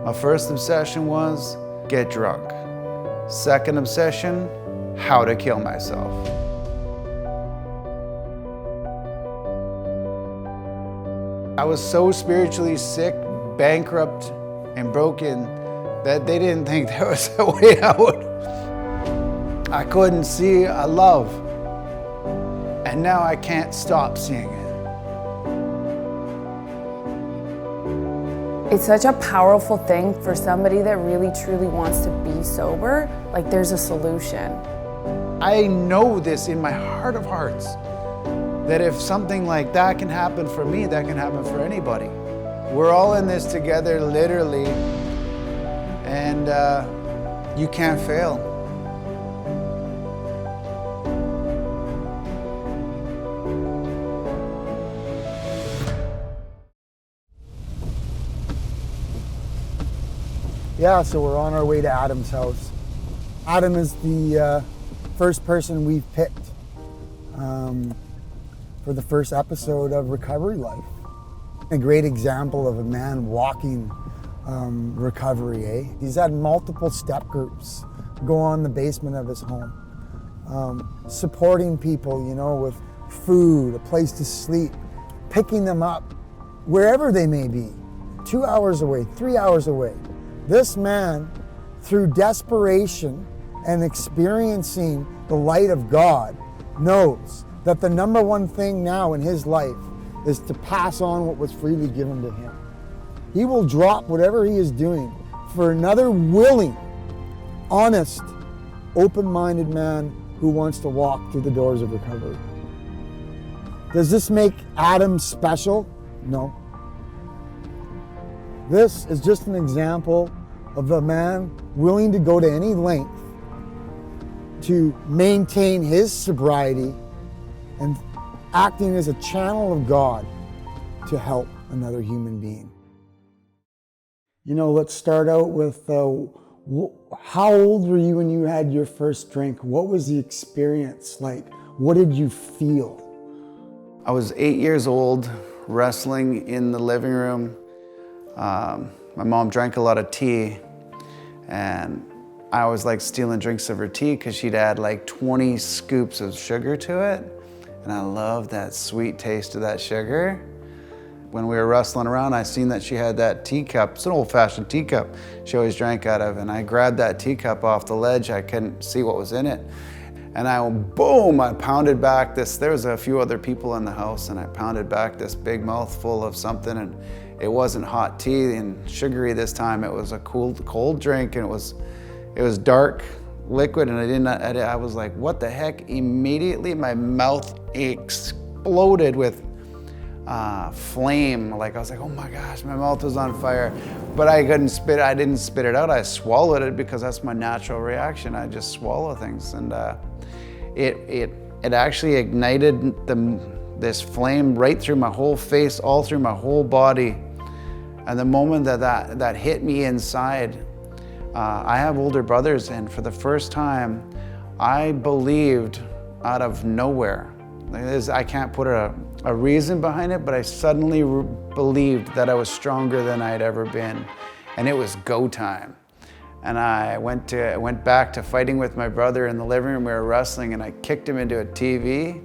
My first obsession was get drunk. Second obsession, how to kill myself. I was so spiritually sick, bankrupt, and broken that they didn't think there was a way out. I couldn't see a love, and now I can't stop seeing it. It's such a powerful thing for somebody that really truly wants to be sober. Like, there's a solution. I know this in my heart of hearts, that if something like that can happen for me, that can happen for anybody. We're all in this together, literally, and you can't fail. Yeah, so we're on our way to Adam's house. Adam is the first person we've picked for the first episode of Recovery Life. A great example of a man walking recovery, eh? He's had multiple step groups go on in the basement of his home, supporting people, you know, with food, a place to sleep, picking them up wherever they may be, 2 hours away, 3 hours away. This man, through desperation and experiencing the light of God, knows that the number one thing now in his life is to pass on what was freely given to him. He will drop whatever he is doing for another willing, honest, open-minded man who wants to walk through the doors of recovery. Does this make Adam special? No. This is just an example of a man willing to go to any length to maintain his sobriety and acting as a channel of God to help another human being. You know, let's start out with how old were you when you had your first drink? What was the experience like? What did you feel? I was 8 years old, wrestling in the living room. My mom drank a lot of tea, and I was like stealing drinks of her tea because she'd add like 20 scoops of sugar to it. And I loved that sweet taste of that sugar. When we were wrestling around, I seen that she had that teacup. It's an old-fashioned teacup she always drank out of, and I grabbed that teacup off the ledge. I couldn't see what was in it. And I pounded back this, there was a few other people in the house, and I pounded back this big mouthful of something, and it wasn't hot tea and sugary this time. It was a cold drink, and it was dark liquid, and I was like, what the heck? Immediately my mouth exploded with flame. Like, I was like, oh my gosh, my mouth was on fire. But I didn't spit it out. I swallowed it because that's my natural reaction. I just swallow things. And it actually ignited this flame right through my whole face, all through my whole body. And the moment that hit me inside, I have older brothers, and for the first time, I believed out of nowhere. I can't put a reason behind it, but I suddenly believed that I was stronger than I'd ever been, and it was go time. And I went back to fighting with my brother in the living room. We were wrestling, and I kicked him into a TV.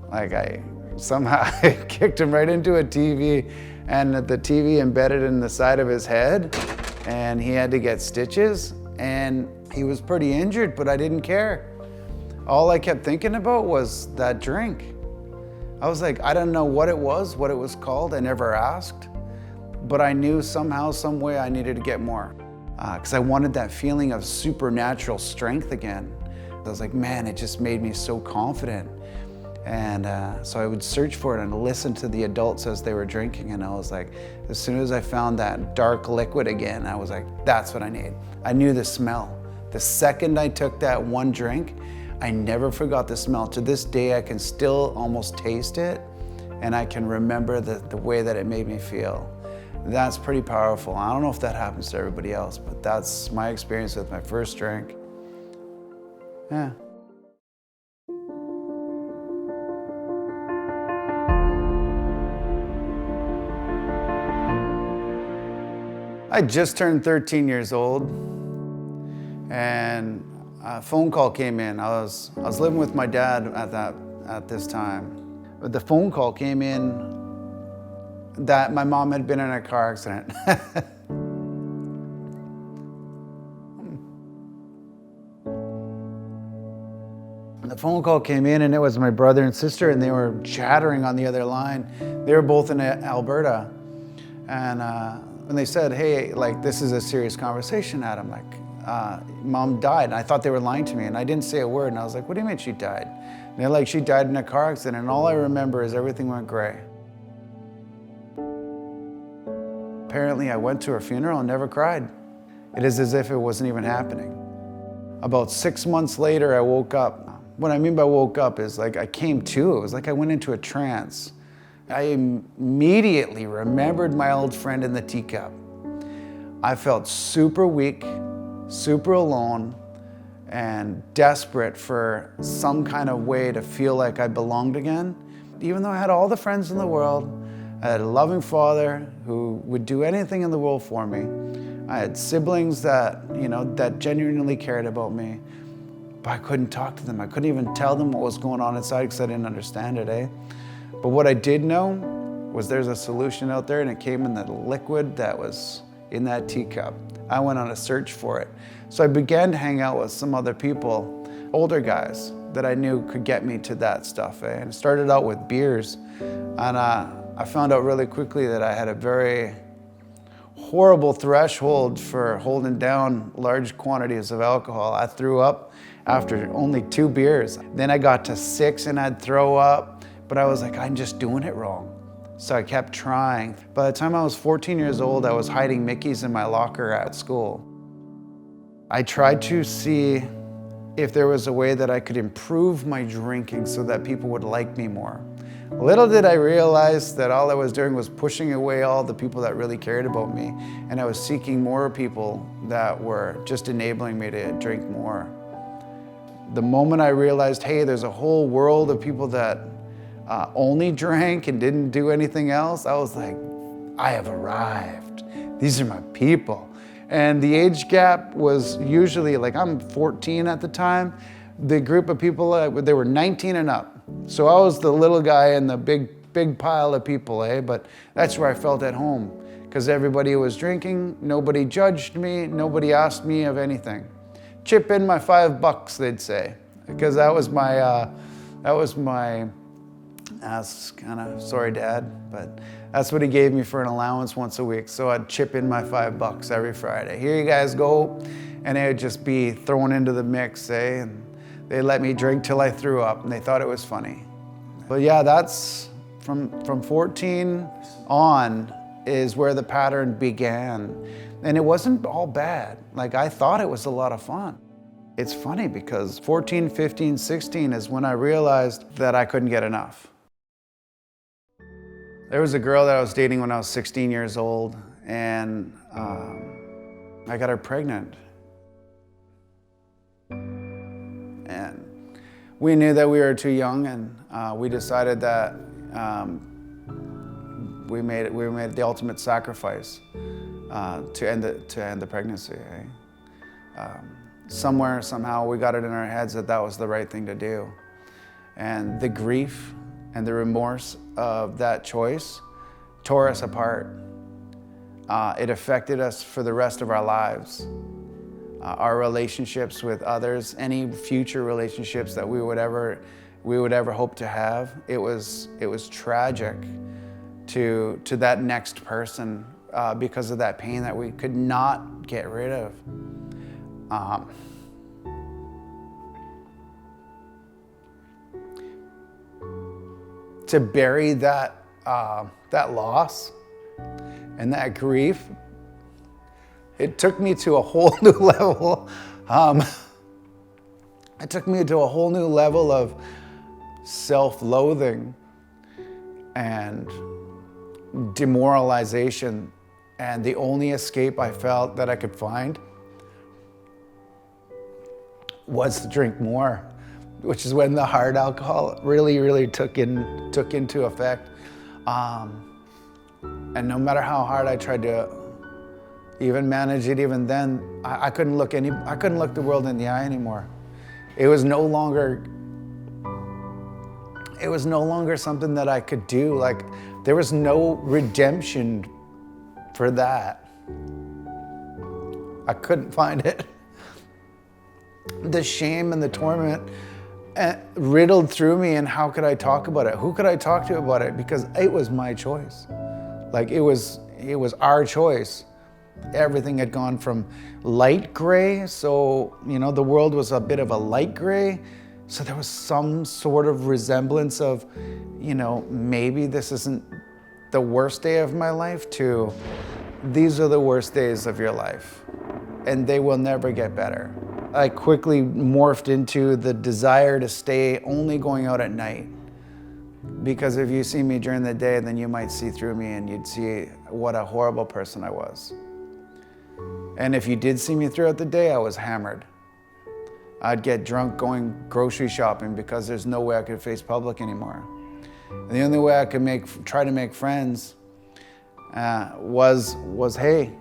Like, I kicked him right into a TV, and the TV embedded in the side of his head, and he had to get stitches, and he was pretty injured, but I didn't care. All I kept thinking about was that drink. I was like, I don't know what it was called. I never asked, but I knew somehow, some way I needed to get more. Because I wanted that feeling of supernatural strength again. I was like, man, it just made me so confident. And so I would search for it and listen to the adults as they were drinking. And I was like, as soon as I found that dark liquid again, I was like, that's what I need. I knew the smell. The second I took that one drink, I never forgot the smell. To this day, I can still almost taste it, and I can remember the way that it made me feel. That's pretty powerful. I don't know if that happens to everybody else, but that's my experience with my first drink. Yeah. I just turned 13 years old, and a phone call came in. I was living with my dad at this time. But the phone call came in that my mom had been in a car accident. The phone call came in, and it was my brother and sister, and they were chattering on the other line. They were both in Alberta, and when they said, "Hey, like, this is a serious conversation, Adam, like, Mom died," and I thought they were lying to me, and I didn't say a word, and I was like, "What do you mean she died?" And they're like, "She died in a car accident," and all I remember is everything went gray. Apparently, I went to her funeral and never cried. It is as if it wasn't even happening. About 6 months later, I woke up. What I mean by woke up is like I came to. It was like I went into a trance. I immediately remembered my old friend in the teacup. I felt super weak, super alone, and desperate for some kind of way to feel like I belonged again. Even though I had all the friends in the world, I had a loving father who would do anything in the world for me. I had siblings that genuinely cared about me. But I couldn't talk to them. I couldn't even tell them what was going on inside because I didn't understand it, But what I did know was there's a solution out there, and it came in the liquid that was in that teacup. I went on a search for it. So I began to hang out with some other people, older guys that I knew could get me to that stuff. And it started out with beers. And I found out really quickly that I had a very horrible threshold for holding down large quantities of alcohol. I threw up after only 2 beers. Then I got to 6 and I'd throw up, but I was like, I'm just doing it wrong. So I kept trying. By the time I was 14 years old, I was hiding Mickeys in my locker at school. I tried to see if there was a way that I could improve my drinking so that people would like me more. Little did I realize that all I was doing was pushing away all the people that really cared about me, and I was seeking more people that were just enabling me to drink more. The moment I realized, hey, there's a whole world of people that only drank and didn't do anything else, I was like, I have arrived. These are my people. And the age gap was usually, like, I'm 14 at the time. The group of people, they were 19 and up. So I was the little guy in the big pile of people, But that's where I felt at home, because everybody was drinking, nobody judged me, nobody asked me of anything. Chip in my $5, they'd say, because that was my, that's kind of, sorry, Dad, but that's what he gave me for an allowance once a week. So I'd chip in my $5 every Friday. Here you guys go. And it would just be thrown into the mix, And they let me drink till I threw up, and they thought it was funny. But yeah, that's from 14 on is where the pattern began. And it wasn't all bad. Like, I thought it was a lot of fun. It's funny because 14, 15, 16 is when I realized that I couldn't get enough. There was a girl that I was dating when I was 16 years old, and I got her pregnant. And we knew that we were too young, and we decided that we made the ultimate sacrifice to end the pregnancy. Somewhere, somehow, we got it in our heads that that was the right thing to do. And the grief and the remorse of that choice tore us apart. It affected us for the rest of our lives. Our relationships with others, any future relationships that we would ever hope to have, it was tragic to that next person because of that pain that we could not get rid of. To bury that loss and that grief, it took me to a whole new level. It took me to a whole new level of self-loathing and demoralization. And the only escape I felt that I could find was to drink more, which is when the hard alcohol really took into effect. And no matter how hard I tried even manage it even then. I couldn't look the world in the eye anymore. It was no longer something that I could do. Like, there was no redemption for that. I couldn't find it. The shame and the torment riddled through me, and how could I talk about it? Who could I talk to about it? Because it was my choice. Like, it was our choice. Everything had gone from light gray, so, the world was a bit of a light gray. So there was some sort of resemblance of, maybe this isn't the worst day of my life, to these are the worst days of your life, and they will never get better. I quickly morphed into the desire to stay only going out at night. Because if you see me during the day, then you might see through me and you'd see what a horrible person I was. And if you did see me throughout the day, I was hammered. I'd get drunk going grocery shopping because there's no way I could face public anymore. And the only way I could try to make friends was, hey,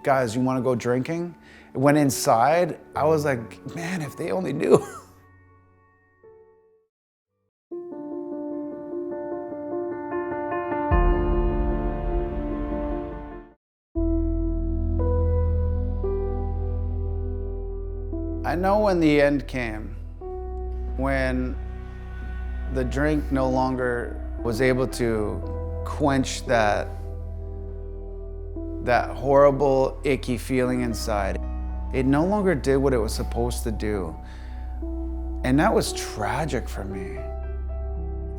guys, you want to go drinking? When inside, I was like, man, if they only knew. I know when the end came, when the drink no longer was able to quench that horrible, icky feeling inside. It no longer did what it was supposed to do. And that was tragic for me.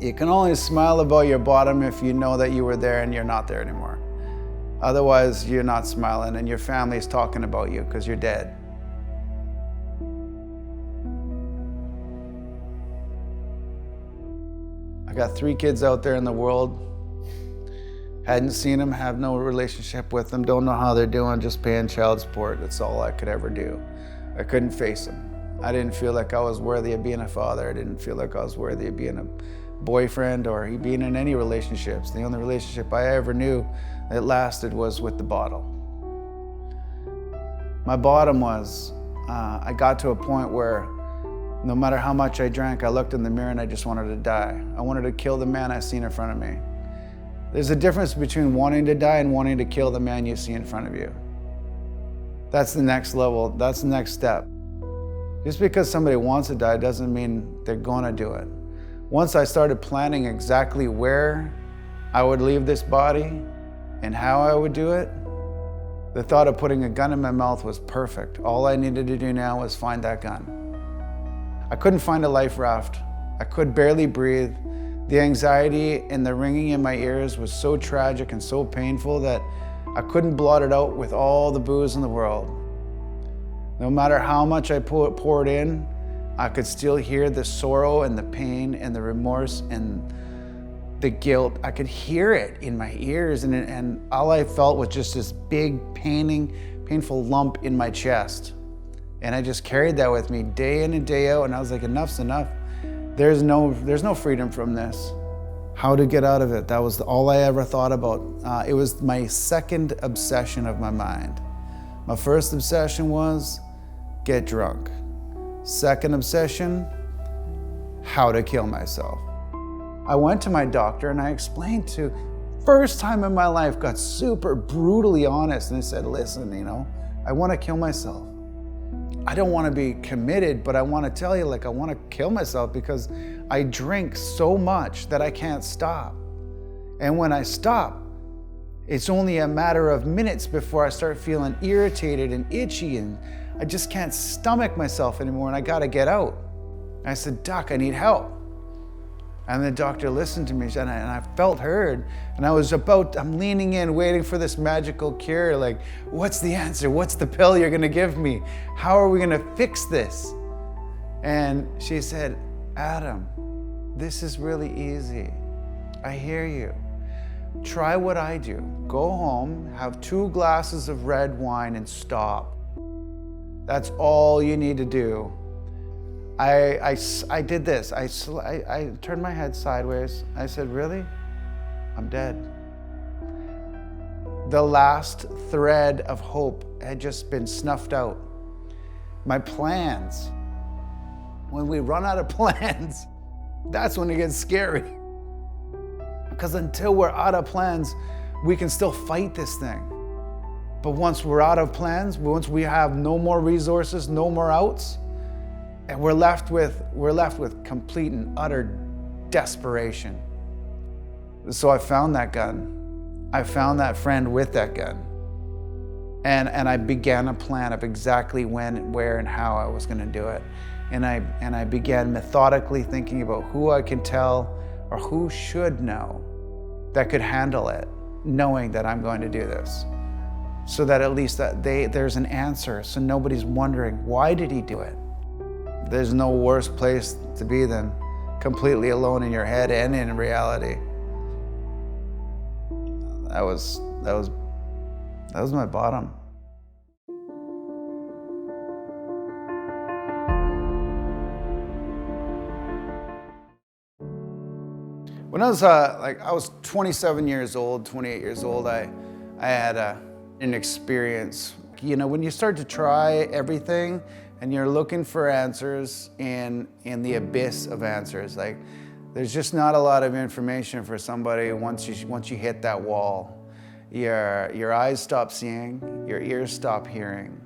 You can only smile about your bottom if you know that you were there and you're not there anymore. Otherwise, you're not smiling and your family's talking about you because you're dead. I got 3 kids out there in the world. Hadn't seen them, have no relationship with them, don't know how they're doing, just paying child support. That's all I could ever do. I couldn't face them. I didn't feel like I was worthy of being a father. I didn't feel like I was worthy of being a boyfriend or being in any relationships. The only relationship I ever knew that lasted was with the bottle. My bottom was, I got to a point where no matter how much I drank, I looked in the mirror and I just wanted to die. I wanted to kill the man I seen in front of me. There's a difference between wanting to die and wanting to kill the man you see in front of you. That's the next level, that's the next step. Just because somebody wants to die doesn't mean they're gonna do it. Once I started planning exactly where I would leave this body and how I would do it, the thought of putting a gun in my mouth was perfect. All I needed to do now was find that gun. I couldn't find a life raft. I could barely breathe. The anxiety and the ringing in my ears was so tragic and so painful that I couldn't blot it out with all the booze in the world. No matter how much I poured in, I could still hear the sorrow and the pain and the remorse and the guilt. I could hear it in my ears, and all I felt was just this big, painful lump in my chest. And I just carried that with me day in and day out, and I was like, enough's enough. There's no freedom from this. How to get out of it, that was all I ever thought about. It was my second obsession of my mind. My first obsession was get drunk. Second obsession, how to kill myself. I went to my doctor and I explained first time in my life, got super brutally honest, and I said, listen, I want to kill myself. I don't want to be committed, but I want to tell you, I want to kill myself because I drink so much that I can't stop. And when I stop, it's only a matter of minutes before I start feeling irritated and itchy, and I just can't stomach myself anymore, and I got to get out. And I said, Doc, I need help. And the doctor listened to me, and I felt heard. And I'm leaning in, waiting for this magical cure. Like, what's the answer? What's the pill you're gonna give me? How are we gonna fix this? And she said, Adam, this is really easy. I hear you. Try what I do. Go home, have 2 glasses of red wine and stop. That's all you need to do. I did this. I turned my head sideways. I said, really? I'm dead. The last thread of hope had just been snuffed out. My plans. When we run out of plans, that's when it gets scary. Because until we're out of plans, we can still fight this thing. But once we're out of plans, once we have no more resources, no more outs, and we're left with complete and utter desperation. So I found that gun. I found that friend with that gun. And I began a plan of exactly when, where, and how I was gonna do it. And I began methodically thinking about who I can tell or who should know that could handle it, knowing that I'm going to do this. So that at least there's an answer, so nobody's wondering, why did he do it? There's no worse place to be than completely alone in your head and in reality. That was my bottom. When I was 27 years old, 28 years old, I had an experience. You know, when you start to try everything and you're looking for answers in the abyss of answers, like there's just not a lot of information for somebody once you hit that wall. Your eyes stop seeing, your ears stop hearing,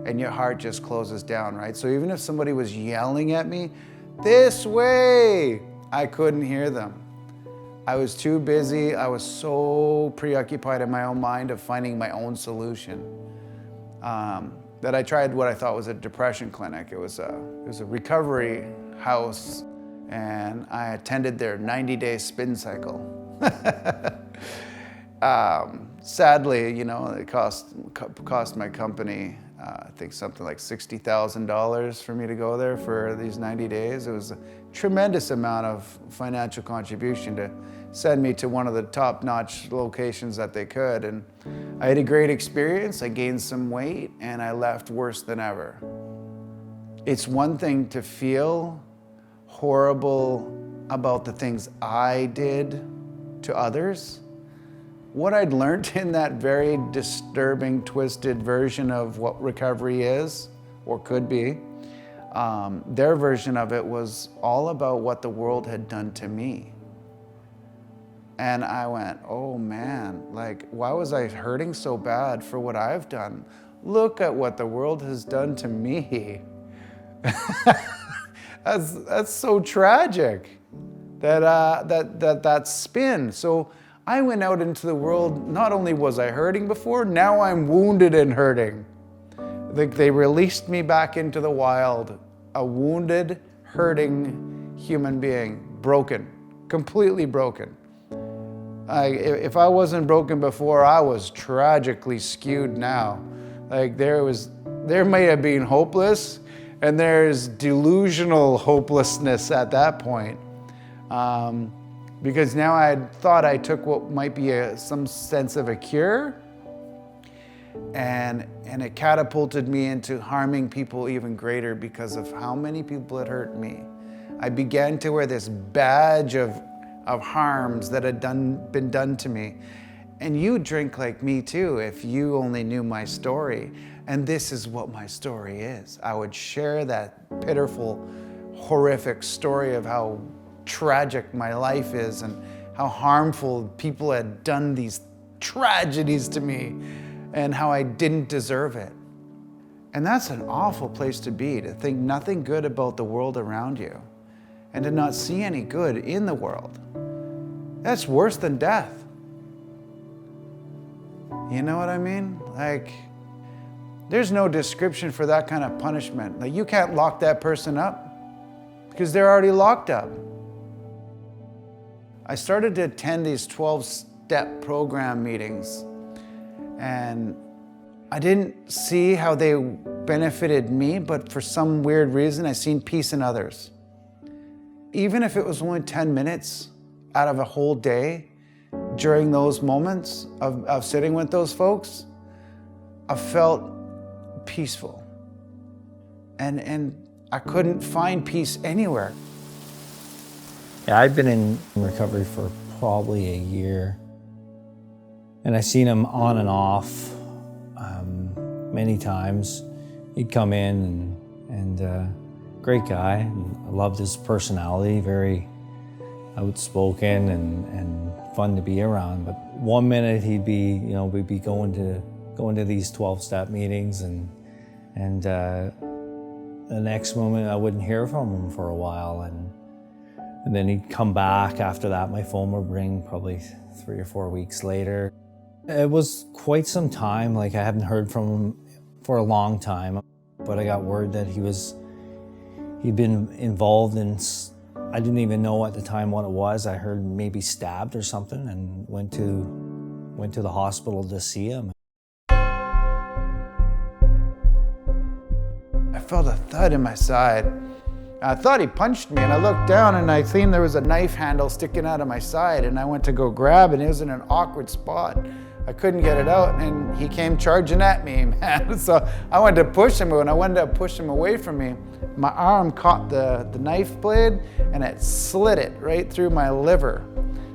and your heart just closes down, right? So even if somebody was yelling at me, "This way," I couldn't hear them. I was too busy. I was so preoccupied in my own mind of finding my own solution that I tried what I thought was a depression clinic. It was a recovery house, and I attended their 90-day spin cycle. Sadly, you know, it cost my company, I think something like $60,000 for me to go there for these 90 days. It was a tremendous amount of financial contribution to send me to one of the top-notch locations that they could. And I had a great experience. I gained some weight and I left worse than ever. It's one thing to feel horrible about the things I did to others. What I'd learned in that very disturbing, twisted version of what recovery is, or could be, their version of it was all about what the world had done to me. And I went, oh man, like, why was I hurting so bad for what I've done? Look at what the world has done to me. That's so tragic, that spin. So I went out into the world, not only was I hurting before, now I'm wounded and hurting. They released me back into the wild, a wounded, hurting human being, broken, completely broken. If I wasn't broken before, I was tragically skewed now. Like there may have been hopeless, and there's delusional hopelessness at that point. Because now I thought I took what might be some sense of a cure, and it catapulted me into harming people even greater because of how many people had hurt me. I began to wear this badge of harms that had been done to me. And you drink like me too if you only knew my story. And this is what my story is. I would share that pitiful, horrific story of how tragic my life is and how harmful people had done these tragedies to me and how I didn't deserve it. And that's an awful place to be, to think nothing good about the world around you and to not see any good in the world. That's worse than death. You know what I mean? Like, there's no description for that kind of punishment. Like, you can't lock that person up because they're already locked up. I started to attend these 12-step program meetings, and I didn't see how they benefited me, but for some weird reason, I seen peace in others. Even if it was only 10 minutes out of a whole day, during those moments of sitting with those folks, I felt peaceful. And I couldn't find peace anywhere. Yeah, I've been in recovery for probably a year. And I seen him on and off many times. He'd come in and great guy. I loved his personality, very outspoken and fun to be around. But one minute he'd be, we'd be going to these 12-step meetings, and the next moment I wouldn't hear from him for a while, and then he'd come back after that. My phone would ring probably 3 or 4 weeks later. It was quite some time. Like, I hadn't heard from him for a long time, but I got word that he'd been involved in, I didn't even know at the time what it was. I heard maybe stabbed or something, and went to the hospital to see him. I felt a thud in my side. I thought he punched me, and I looked down and I seen there was a knife handle sticking out of my side, and I went to go grab it, and it was in an awkward spot. I couldn't get it out, and he came charging at me, man. So I went to push him, and I wanted to push him away from me. My arm caught the knife blade, and it slit it right through my liver.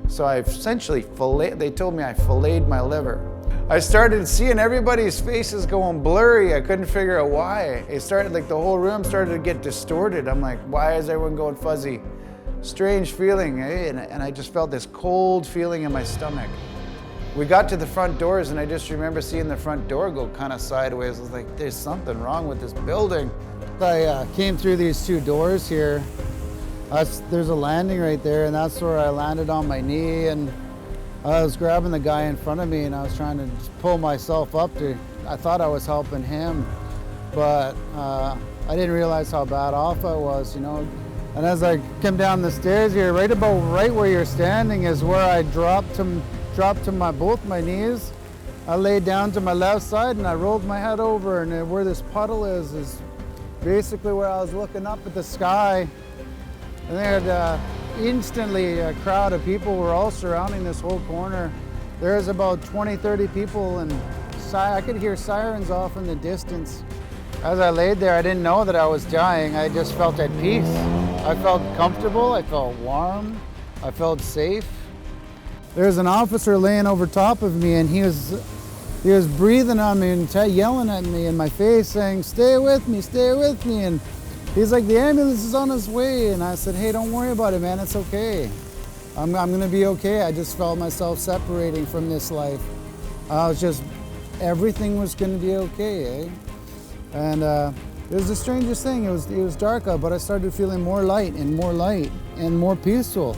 So I essentially they told me I filleted my liver. I started seeing everybody's faces going blurry. I couldn't figure out why. It started, like, the whole room started to get distorted. I'm like, why is everyone going fuzzy? Strange feeling, eh? And I just felt this cold feeling in my stomach. We got to the front doors, and I just remember seeing the front door go kind of sideways. I was like, there's something wrong with this building. I came through these 2 doors here. There's a landing right there, and that's where I landed on my knee, and I was grabbing the guy in front of me, and I was trying to just pull myself up I thought I was helping him, but I didn't realize how bad off I was, And as I came down the stairs here, right where you're standing is where I dropped to both my knees. I laid down to my left side, and I rolled my head over, and where this puddle is basically where I was looking up at the sky. And there instantly a crowd of people were all surrounding this whole corner. There's about 20, 30 people, and I could hear sirens off in the distance. As I laid there, I didn't know that I was dying. I just felt at peace. I felt comfortable, I felt warm, I felt safe. There's an officer laying over top of me, and he was breathing on me and yelling at me in my face, saying, stay with me, and he's like, the ambulance is on its way. And I said, hey, don't worry about it, man, it's okay. I'm gonna be okay. I just felt myself separating from this life. Everything was gonna be okay, eh? And it was the strangest thing. It was dark out, but I started feeling more light and more peaceful.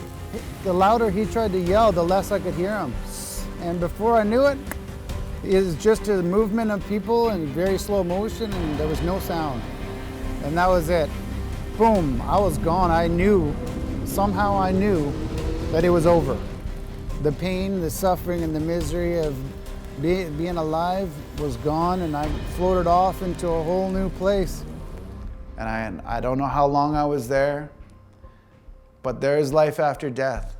The louder he tried to yell, the less I could hear him. And before I knew it, it was just a movement of people in very slow motion, and there was no sound. And that was it. Boom, I was gone. Somehow I knew that it was over. The pain, the suffering, and the misery of being alive was gone, and I floated off into a whole new place. And I don't know how long I was there, but there is life after death.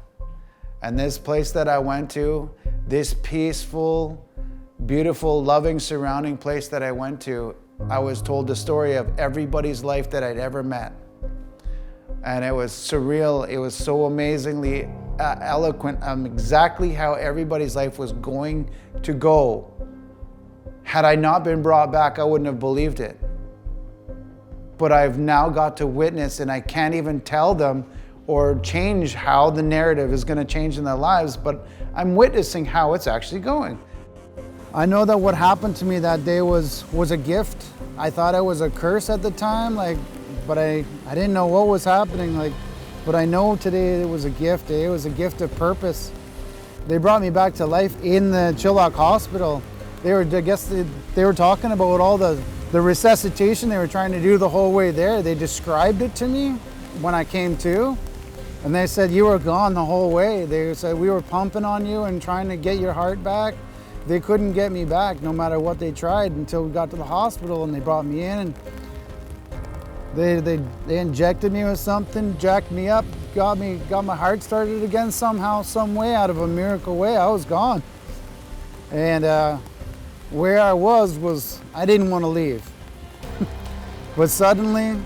And this place that I went to, this peaceful, beautiful, loving, surrounding place that I went to, I was told the story of everybody's life that I'd ever met. And it was surreal. It was so amazingly eloquent exactly how everybody's life was going to go. Had I not been brought back, I wouldn't have believed it. But I've now got to witness, and I can't even tell them or change how the narrative is going to change in their lives, but I'm witnessing how it's actually going. I know that what happened to me that day was a gift. I thought it was a curse at the time, but I didn't know what was happening, but I know today it was a gift. It was a gift of purpose. They brought me back to life in the Chilliwack Hospital. They were talking about all the resuscitation they were trying to do the whole way there. They described it to me when I came to, and they said, you were gone the whole way. They said, we were pumping on you and trying to get your heart back. They couldn't get me back no matter what they tried until we got to the hospital, and they brought me in, and they injected me with something, jacked me up, got my heart started again somehow, some way, out of a miracle way. I was gone. And where I was I didn't want to leave. But suddenly,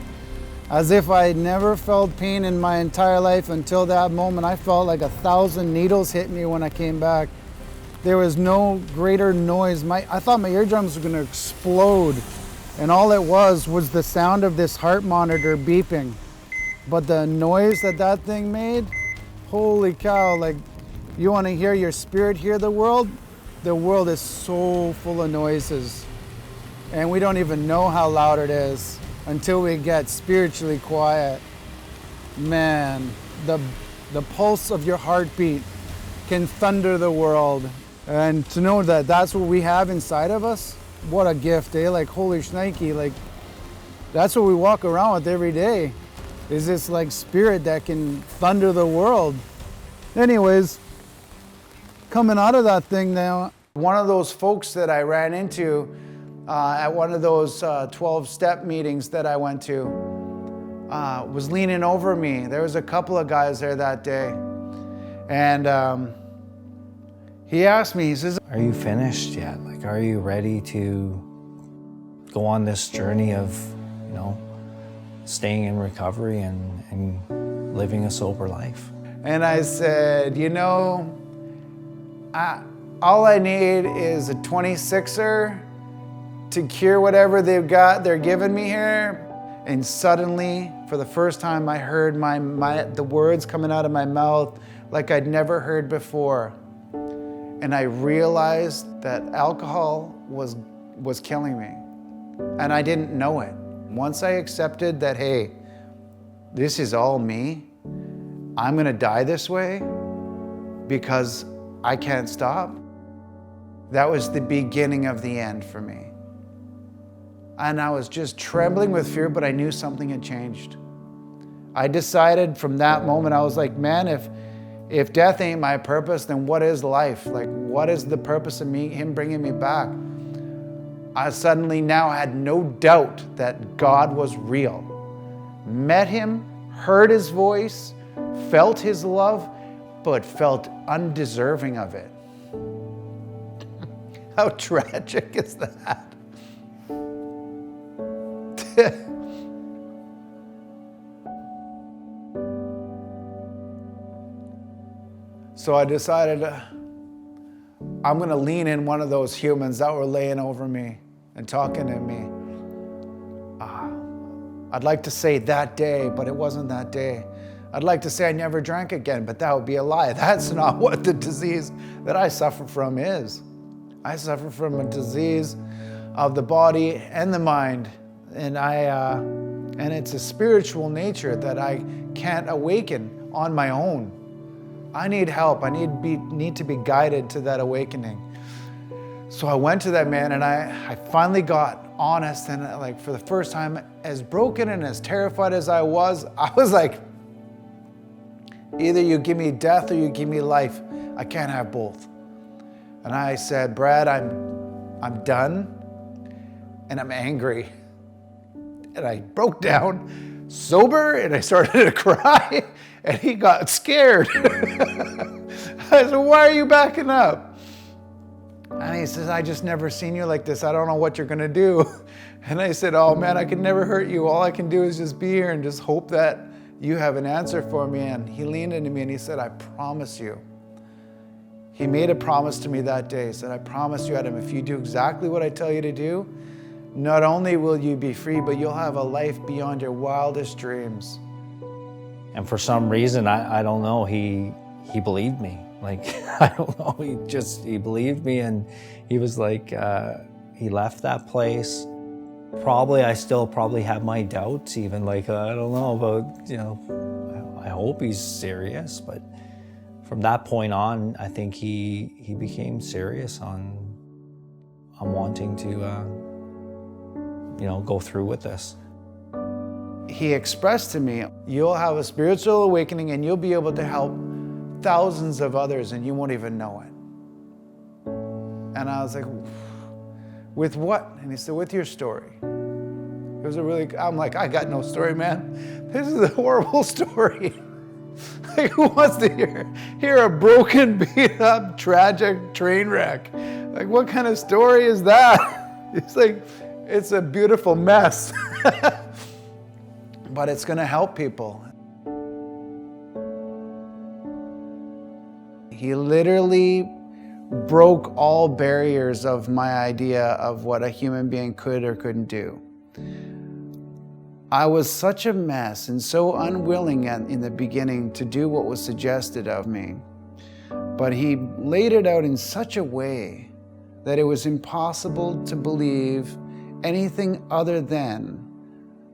as if I had never felt pain in my entire life until that moment, I felt like 1,000 needles hit me when I came back. There was no greater noise. I thought my eardrums were gonna explode. And all it was the sound of this heart monitor beeping. But the noise that thing made, holy cow, like, you wanna hear your spirit hear the world? The world is so full of noises. And we don't even know how loud it is until we get spiritually quiet. Man, the pulse of your heartbeat can thunder the world. And to know that that's what we have inside of us, what a gift, eh? Like, holy shnikey, like, that's what we walk around with every day, is this like spirit that can thunder the world. Anyways, coming out of that thing now, one of those folks that I ran into at one of those 12-step meetings that I went to was leaning over me. There was a couple of guys there that day. And he asked me, he says, Are you finished yet? Like, are you ready to go on this journey of, staying in recovery and living a sober life? And I said, all I need is a 26er to cure whatever they're giving me here. And suddenly, for the first time, I heard the words coming out of my mouth like I'd never heard before. And I realized that alcohol was killing me. And I didn't know it. Once I accepted that, hey, this is all me, I'm gonna die this way because I can't stop, that was the beginning of the end for me. And I was just trembling with fear, but I knew something had changed. I decided from that moment, I was like, man, if death ain't my purpose, then what is life? Like, what is the purpose of him bringing me back? I suddenly now had no doubt that God was real. Met him, heard his voice, felt his love, but felt undeserving of it. How tragic is that? So I decided I'm going to lean in one of those humans that were laying over me and talking to me. I'd like to say that day, but it wasn't that day. I'd like to say I never drank again, but that would be a lie. That's not what the disease that I suffer from is. I suffer from a disease of the body and the mind, and it's a spiritual nature that I can't awaken on my own. I need help. I need to be guided to that awakening. So I went to that man, and I finally got honest, and like for the first time, as broken and as terrified as I was like, either you give me death or you give me life. I can't have both. And I said, Brad, I'm done, and I'm angry. And I broke down sober, and I started to cry, and he got scared. I said, why are you backing up? And he says, I just never seen you like this. I don't know what you're gonna do. And I said, oh man, I can never hurt you. All I can do is just be here and just hope that you have an answer for me. And he leaned into me and he said, I promise you. He made a promise to me that day. He said, I promise you, Adam, if you do exactly what I tell you to do, not only will you be free, but you'll have a life beyond your wildest dreams. And for some reason, I don't know, he believed me. Like, I don't know, he believed me, and he was like, he left that place. I still probably have my doubts even, like, I don't know about, I hope he's serious, but from that point on, I think he became serious on wanting to, go through with this. He expressed to me, you'll have a spiritual awakening and you'll be able to help thousands of others and you won't even know it. And I was like, with what? And he said, with your story. It was I'm like, I got no story, man. This is a horrible story. Like, who wants to hear a broken, beat up, tragic train wreck? Like, what kind of story is that? It's like, it's a beautiful mess. But it's gonna help people. He literally broke all barriers of my idea of what a human being could or couldn't do. I was such a mess and so unwilling in the beginning to do what was suggested of me. But he laid it out in such a way that it was impossible to believe anything other than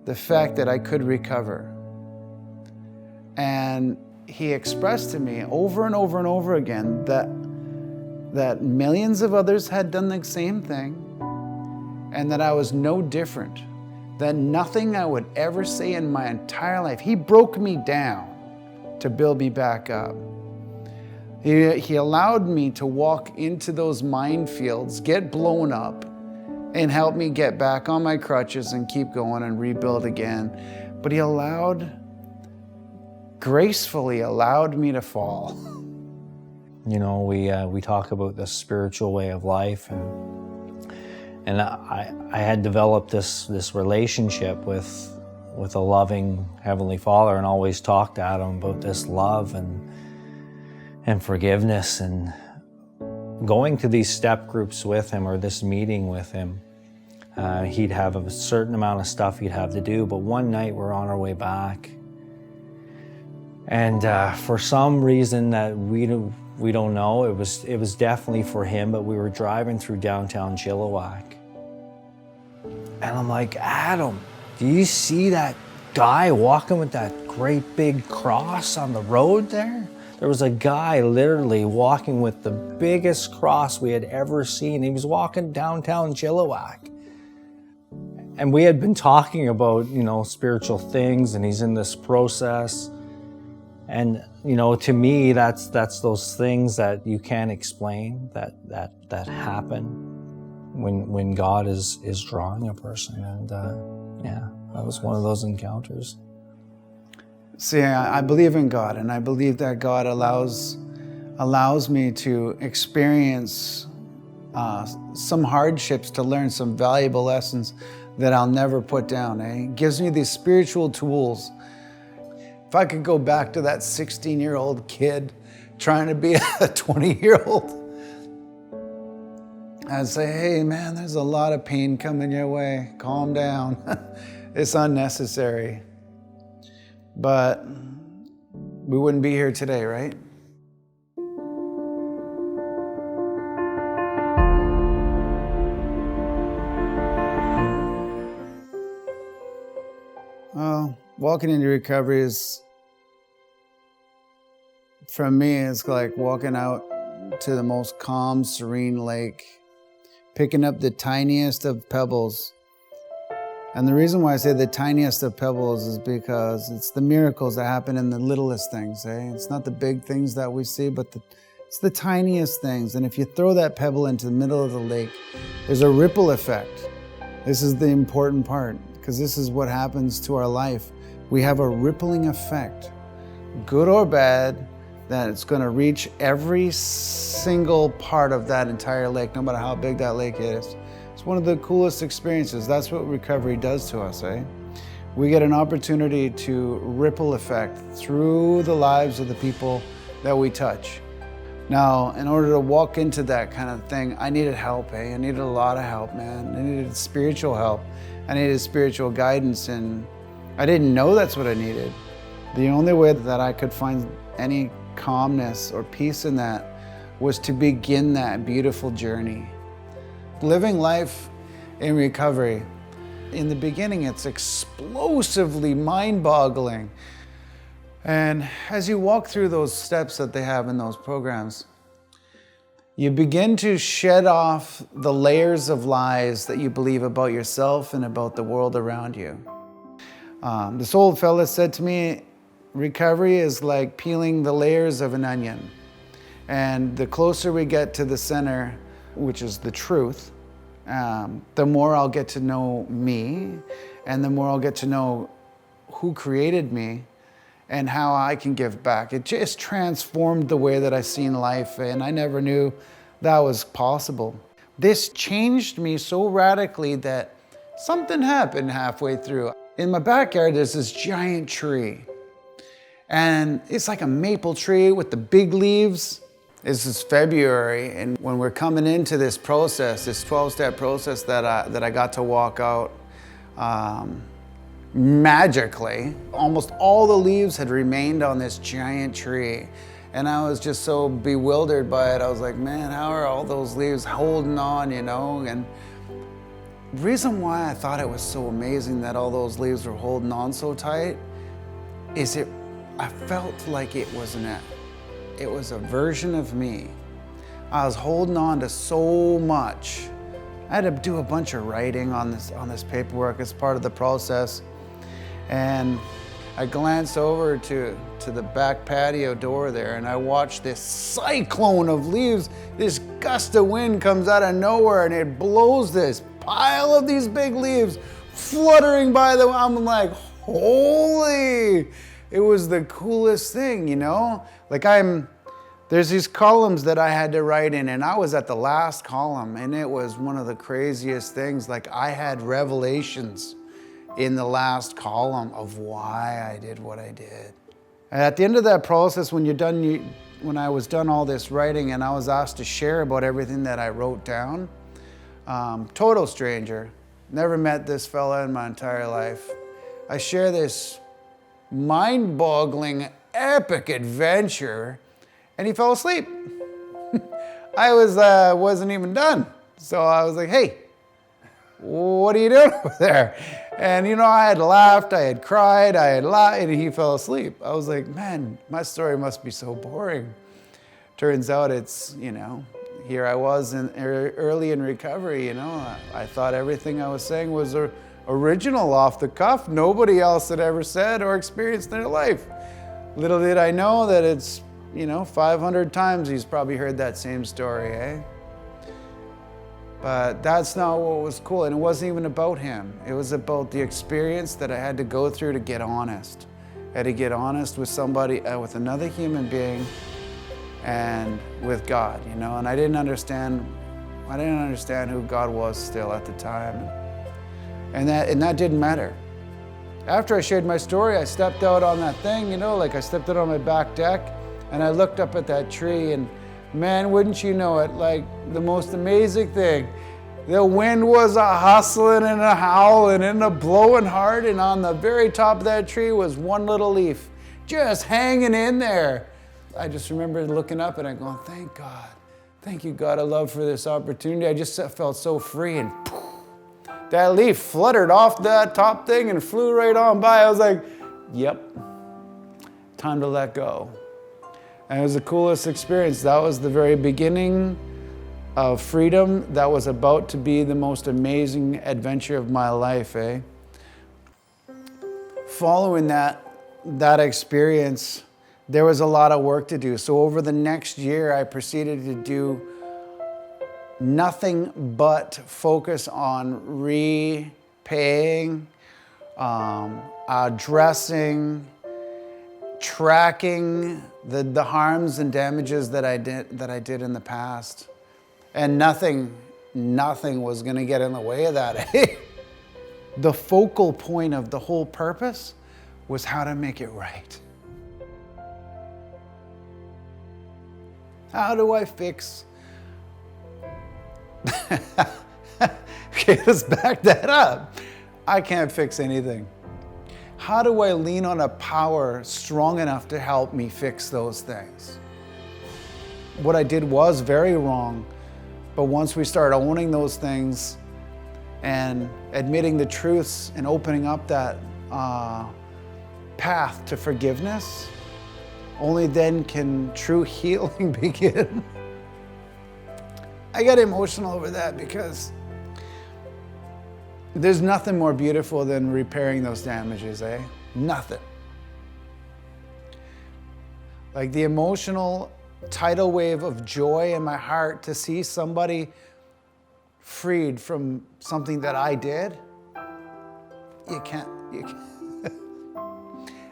the fact that I could recover. And he expressed to me over and over and over again that millions of others had done the same thing, and that I was no different, that nothing I would ever say in my entire life. He broke me down to build me back up. He allowed me to walk into those minefields, get blown up, and help me get back on my crutches and keep going and rebuild again. But he gracefully allowed me to fall. You know, we talk about the spiritual way of life, and I had developed this relationship with a loving Heavenly Father, and always talked to Adam about this love and forgiveness, and going to these step groups with him, or this meeting with him. He'd have a certain amount of stuff he'd have to do, but one night we're on our way back, and for some reason that we don't know, it was definitely for him, but we were driving through downtown Chilliwack, and I'm like, Adam, do you see that guy walking with that great big cross on the road there? There was a guy literally walking with the biggest cross we had ever seen. He was walking downtown Chilliwack. And we had been talking about, you know, spiritual things, and he's in this process. And, you know, to me, that's those things that you can't explain, that happen when God is drawing a person. And yeah, that was one of those encounters. See, I believe in God, and I believe that God allows me to experience some hardships to learn some valuable lessons that I'll never put down. He gives me these spiritual tools. If I could go back to that 16-year-old kid trying to be a 20-year-old, I'd say, hey man, there's a lot of pain coming your way. Calm down. It's unnecessary. But we wouldn't be here today, right? Well, walking into recovery is, for me, it's like walking out to the most calm, serene lake, picking up the tiniest of pebbles. And the reason why I say the tiniest of pebbles is because it's the miracles that happen in the littlest things, eh? It's not the big things that we see, but it's the tiniest things. And if you throw that pebble into the middle of the lake, there's a ripple effect. This is the important part, because this is what happens to our life. We have a rippling effect, good or bad, that it's going to reach every single part of that entire lake, no matter how big that lake is. It's one of the coolest experiences. That's what recovery does to us, eh? We get an opportunity to ripple effect through the lives of the people that we touch. Now, in order to walk into that kind of thing, I needed help, eh? I needed a lot of help, man. I needed spiritual help. I needed spiritual guidance, and I didn't know that's what I needed. The only way that I could find any calmness or peace in that was to begin that beautiful journey. Living life in recovery, in the beginning, it's explosively mind-boggling. And as you walk through those steps that they have in those programs, you begin to shed off the layers of lies that you believe about yourself and about the world around you. This old fella said to me, recovery is like peeling the layers of an onion. And the closer we get to the center, which is the truth, the more I'll get to know me, and the more I'll get to know who created me and how I can give back. It just transformed the way that I seen life, and I never knew that was possible. This changed me so radically that something happened halfway through. In my backyard, there's this giant tree, and it's like a maple tree with the big leaves. This is February, and when we're coming into this process, this 12-step process that I got to walk out, magically, almost all the leaves had remained on this giant tree. And I was just so bewildered by it. I was like, man, how are all those leaves holding on, you know? And the reason why I thought it was so amazing that all those leaves were holding on so tight is I felt like it was a version of me. I was holding on to so much. I had to do a bunch of writing on this paperwork as part of the process. And I glanced over to the back patio door there, and I watched this cyclone of leaves. This gust of wind comes out of nowhere, and it blows this pile of these big leaves fluttering by the. I'm like, holy! It was the coolest thing, you know? Like there's these columns that I had to write in, and I was at the last column, and it was one of the craziest things. Like, I had revelations in the last column of why I did what I did. And at the end of that process, when I was done all this writing and I was asked to share about everything that I wrote down, total stranger, never met this fella in my entire life. I share this mind-boggling, epic adventure, and he fell asleep. I wasn't even done. So I was like, hey, what are you doing over there? And you know, I had laughed, I had cried, I had lied, and he fell asleep. I was like, man, my story must be so boring. Turns out it's, you know, here I was early in recovery, you know. I thought everything I was saying was original, off the cuff. Nobody else had ever said or experienced in their life. Little did I know that it's, you know, 500 times he's probably heard that same story, eh? But that's not what was cool, and it wasn't even about him. It was about the experience that I had to go through to get honest. I had to get honest with somebody, with another human being, and with God, you know. And I didn't understand who God was still at the time, and that didn't matter. After I shared my story, I stepped out on that thing, you know, like I stepped out on my back deck, and I looked up at that tree, and man, wouldn't you know it, like the most amazing thing. The wind was a hustling and a howling and a blowing hard, and on the very top of that tree was one little leaf just hanging in there. I just remember looking up and I going, thank God. Thank you, God, I love for this opportunity. I just felt so free, and poof, that leaf fluttered off that top thing and flew right on by. I was like, yep, time to let go. And it was the coolest experience. That was the very beginning of freedom. That was about to be the most amazing adventure of my life, eh? Following that experience, there was a lot of work to do. So over the next year, I proceeded to do nothing but focus on repaying, addressing, tracking the harms and damages that I did in the past. And nothing was gonna get in the way of that. The focal point of the whole purpose was how to make it right. How do I fix? Okay, let's back that up. I can't fix anything. How do I lean on a power strong enough to help me fix those things? What I did was very wrong, but once we start owning those things and admitting the truths and opening up that path to forgiveness, only then can true healing begin. I got emotional over that because there's nothing more beautiful than repairing those damages, eh? Nothing. Like the emotional tidal wave of joy in my heart to see somebody freed from something that I did, you can't.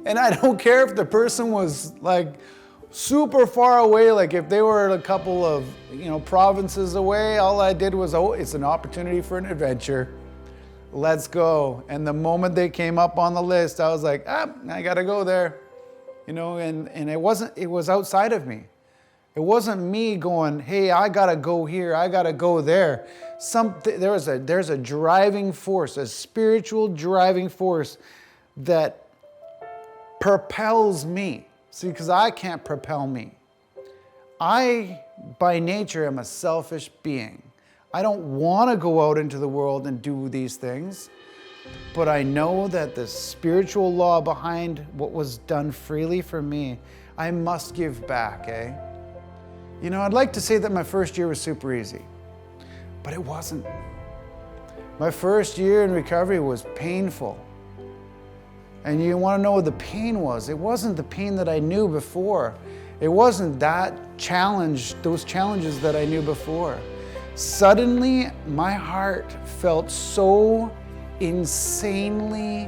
And I don't care if the person was like super far away, like if they were a couple of, provinces away, all I did was, it's an opportunity for an adventure. Let's go. And the moment they came up on the list, I was like, I gotta go there. And it was outside of me. It wasn't me going, hey, I gotta go here, I gotta go there. There's a driving force, a spiritual driving force that propels me. See, because I can't propel me. I, by nature, am a selfish being. I don't want to go out into the world and do these things, but I know that the spiritual law behind what was done freely for me, I must give back, eh? You know, I'd like to say that my first year was super easy, but it wasn't. My first year in recovery was painful. And you want to know what the pain was? It wasn't the pain that I knew before. It wasn't that challenge, those challenges that I knew before. Suddenly, my heart felt so insanely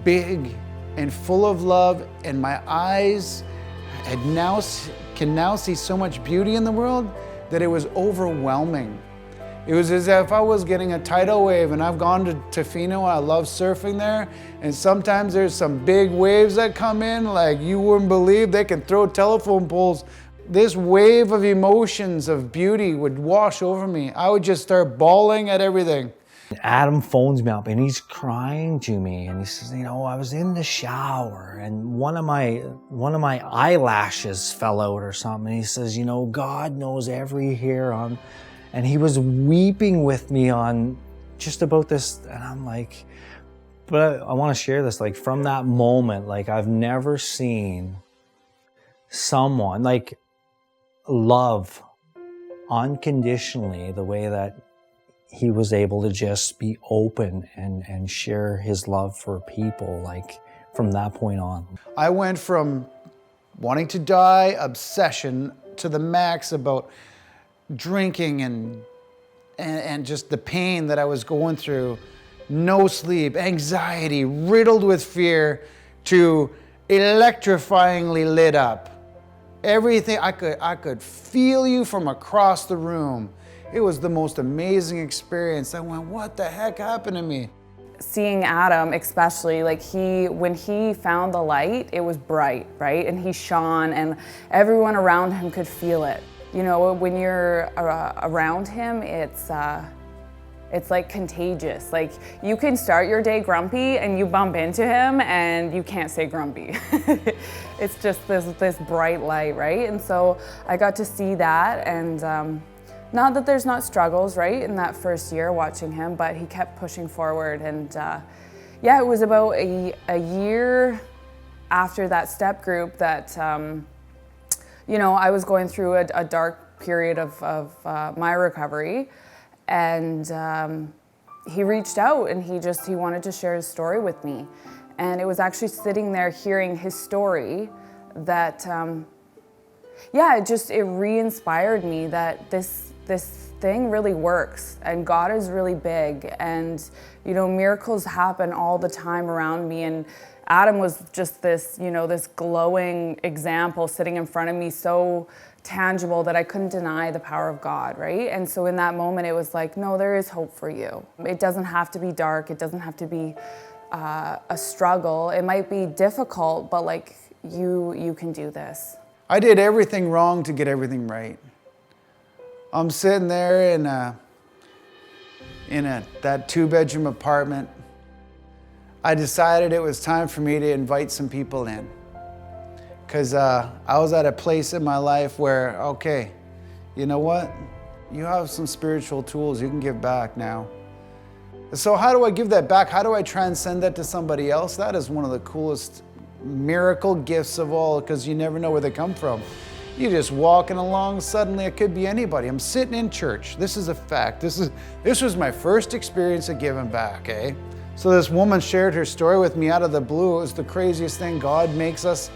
big and full of love, and my eyes can now see so much beauty in the world that it was overwhelming. It was as if I was getting a tidal wave, and I've gone to Tofino. I love surfing there, and sometimes there's some big waves that come in like you wouldn't believe. They can throw telephone poles. This wave of emotions of beauty would wash over me. I would just start bawling at everything. Adam phones me up and he's crying to me, and he says, you know, I was in the shower and one of my eyelashes fell out or something. And he says, you know, God knows every hair on. And he was weeping with me on just about this. And I'm like, but I want to share this. Like, from that moment, like, I've never seen someone like love unconditionally the way that he was able to just be open and share his love for people, like, from that point on. I went from wanting to die, obsession, to the max about drinking and just the pain that I was going through, no sleep, anxiety, riddled with fear, to electrifyingly lit up. Everything, I could feel you from across the room. It was the most amazing experience. I went, what the heck happened to me? Seeing Adam, especially, like, when he found the light, it was bright, right? And he shone, and everyone around him could feel it. You know, when you're around him, it's like contagious. Like, you can start your day grumpy and you bump into him and you can't stay grumpy. It's just this bright light, right? And so I got to see that, and not that there's not struggles, right, in that first year watching him, but he kept pushing forward. And yeah, it was about a year after that step group that you know, I was going through a dark period of my recovery, and he reached out and he wanted to share his story with me. And it was actually sitting there hearing his story that, yeah, it re-inspired me that this thing really works, and God is really big, and, you know, miracles happen all the time around me. And Adam was just this, you know, this glowing example sitting in front of me, so tangible that I couldn't deny the power of God, right? And so in that moment, it was like, no, there is hope for you. It doesn't have to be dark. It doesn't have to be a struggle. It might be difficult, but, like, you can do this. I did everything wrong to get everything right. I'm sitting there in that 2-bedroom apartment. I decided it was time for me to invite some people in, because I was at a place in my life where, okay, you know what? You have some spiritual tools you can give back now. So how do I give that back? How do I transcend that to somebody else? That is one of the coolest miracle gifts of all, because you never know where they come from. You're just walking along, suddenly it could be anybody. I'm sitting in church. This is a fact. This was my first experience of giving back, eh? So this woman shared her story with me out of the blue. It was the craziest thing. God makes us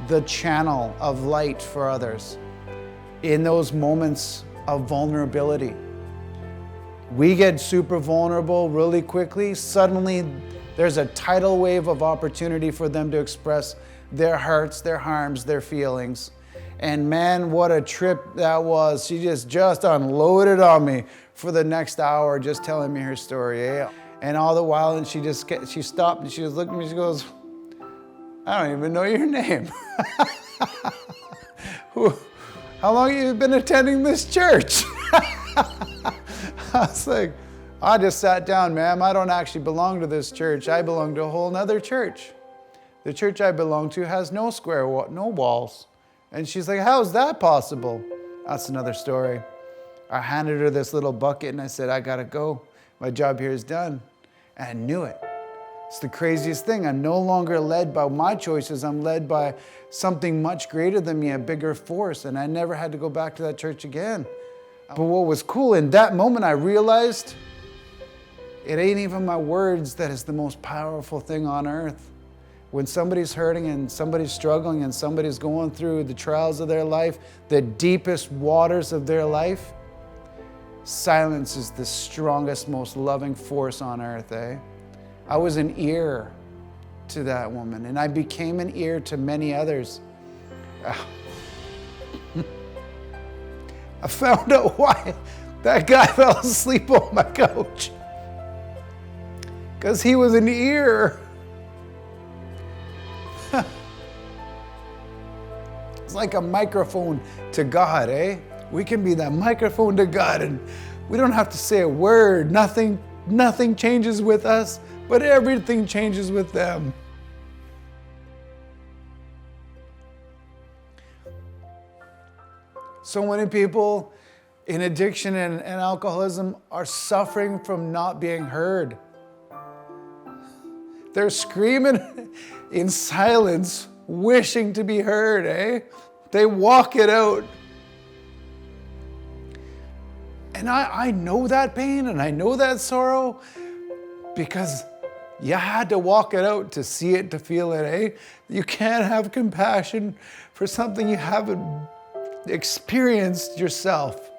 the channel of light for others in those moments of vulnerability. We get super vulnerable really quickly. Suddenly, there's a tidal wave of opportunity for them to express their hearts, their harms, their feelings. And man, what a trip that was. She just unloaded on me for the next hour, just telling me her story. Eh? And all the while, and she stopped and she was looking at me, she goes, I don't even know your name. how long have you been attending this church? I was like, I just sat down, ma'am. I don't actually belong to this church. I belong to a whole nother church. The church I belong to has no no walls. And she's like, how is that possible? That's another story. I handed her this little bucket and I said, I gotta go. My job here is done. And I knew it. It's the craziest thing. I'm no longer led by my choices. I'm led by something much greater than me, a bigger force. And I never had to go back to that church again. But what was cool, in that moment I realized it ain't even my words that is the most powerful thing on earth. When somebody's hurting and somebody's struggling and somebody's going through the trials of their life, the deepest waters of their life, silence is the strongest, most loving force on earth, eh? I was an ear to that woman, and I became an ear to many others. I found out why that guy fell asleep on my couch. Because he was an ear. It's like a microphone to God, eh? We can be that microphone to God, and we don't have to say a word. Nothing changes with us, but everything changes with them. So many people in addiction and alcoholism are suffering from not being heard. They're screaming in silence, wishing to be heard, eh? They walk it out. And I know that pain and I know that sorrow because you had to walk it out to see it, to feel it, eh? You can't have compassion for something you haven't experienced yourself.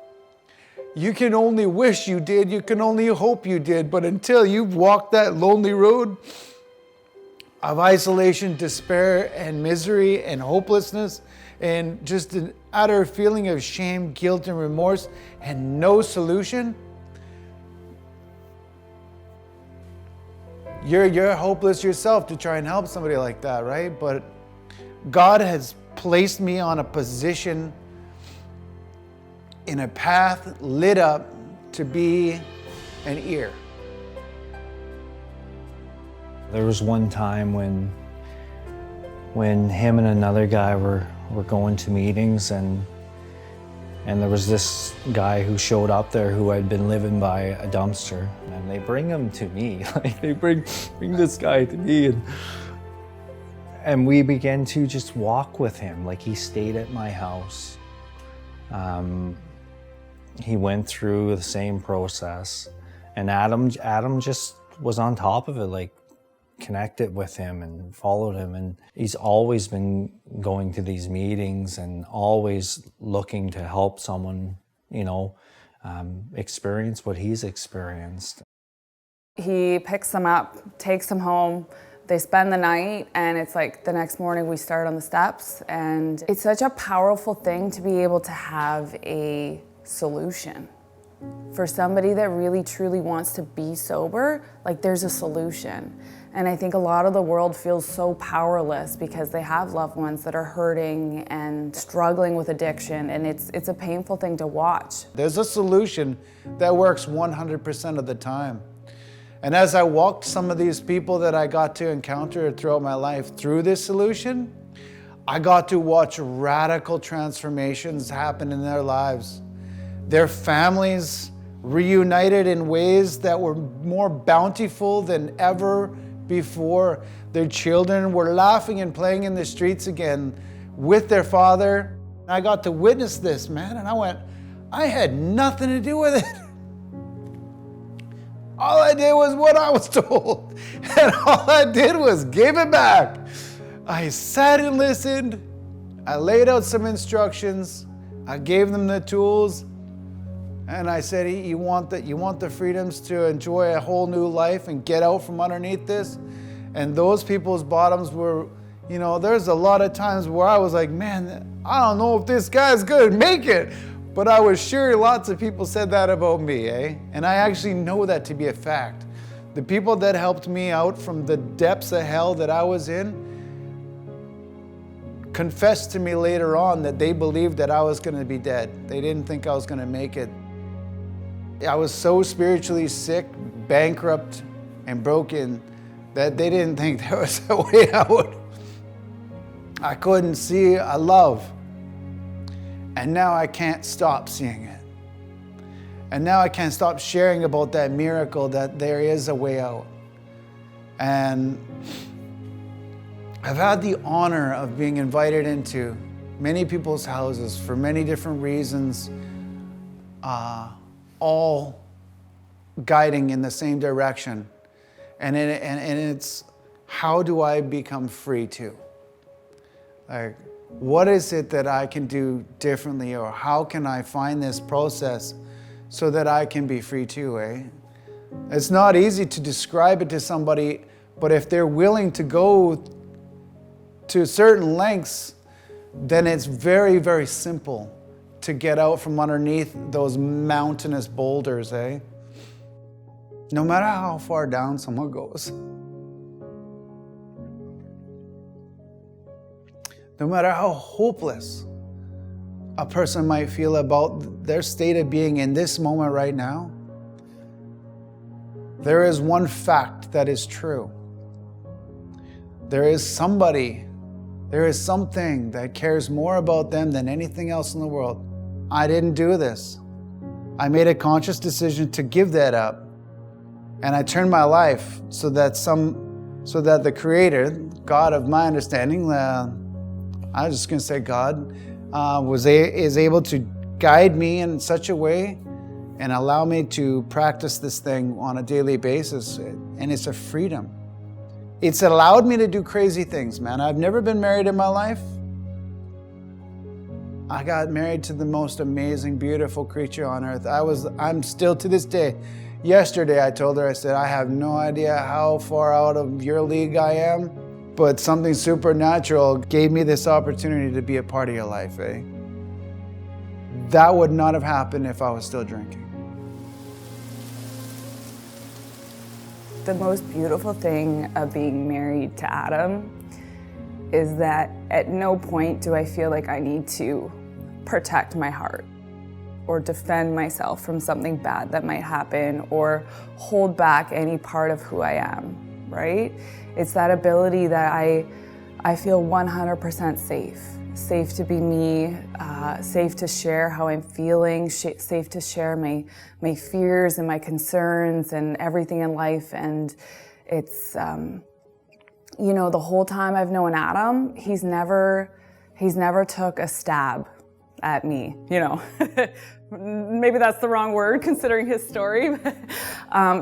You can only wish you did, you can only hope you did, but until you've walked that lonely road of isolation, despair, and misery, and hopelessness, and just an utter feeling of shame, guilt, and remorse, and no solution, you're hopeless yourself to try and help somebody like that, right? But God has placed me on a position in a path lit up to be an ear. There was one time when him and another guy were going to meetings, and there was this guy who showed up there who had been living by a dumpster, and they bring him to me. Like they bring this guy to me, and we began to just walk with him. Like he stayed at my house. He went through the same process, and Adam just was on top of it, like connected with him and followed him, and he's always been going to these meetings and always looking to help someone, experience what he's experienced. He picks them up, takes them home, they spend the night, and it's like the next morning we start on the steps, and it's such a powerful thing to be able to have a solution. For somebody that really truly wants to be sober, like there's a solution. And I think a lot of the world feels so powerless because they have loved ones that are hurting and struggling with addiction, and it's a painful thing to watch. There's a solution that works 100% of the time. And as I walked some of these people that I got to encounter throughout my life through this solution, I got to watch radical transformations happen in their lives. Their families reunited in ways that were more bountiful than ever before. Their children were laughing and playing in the streets again with their father. I got to witness this, man, and I went, I had nothing to do with it. All I did was what I was told, and all I did was give it back. I sat and listened. I laid out some instructions. I gave them the tools. And I said, you want the freedoms to enjoy a whole new life and get out from underneath this? And those people's bottoms were, there's a lot of times where I was like, man, I don't know if this guy's gonna make it. But I was sure lots of people said that about me, eh? And I actually know that to be a fact. The people that helped me out from the depths of hell that I was in confessed to me later on that they believed that I was going to be dead. They didn't think I was going to make it. I was so spiritually sick, bankrupt, and broken that they didn't think there was a way out. I couldn't see a love. And now I can't stop seeing it. And now I can't stop sharing about that miracle that there is a way out. And I've had the honor of being invited into many people's houses for many different reasons, all guiding in the same direction. And it's, how do I become free too? Like, what is it that I can do differently, or how can I find this process so that I can be free too, eh? It's not easy to describe it to somebody, but if they're willing to go to certain lengths, then it's very, very simple to get out from underneath those mountainous boulders, eh? No matter how far down someone goes. No matter how hopeless a person might feel about their state of being in this moment right now, there is one fact that is true. There is somebody, there is something that cares more about them than anything else in the world. I didn't do this. I made a conscious decision to give that up. And I turned my life so that the Creator, God of my understanding, I was just going to say God, is able to guide me in such a way and allow me to practice this thing on a daily basis. And it's a freedom. It's allowed me to do crazy things, man. I've never been married in my life. I got married to the most amazing, beautiful creature on earth. I'm still to this day. Yesterday I told her, I said, I have no idea how far out of your league I am, but something supernatural gave me this opportunity to be a part of your life, eh? That would not have happened if I was still drinking. The most beautiful thing of being married to Adam is that at no point do I feel like I need to protect my heart or defend myself from something bad that might happen or hold back any part of who I am, right? It's that ability that I feel 100% safe to be me, safe to share how I'm feeling, safe to share my fears and my concerns and everything in life. And it's, the whole time I've known Adam, he's never took a stab at me, Maybe that's the wrong word considering his story.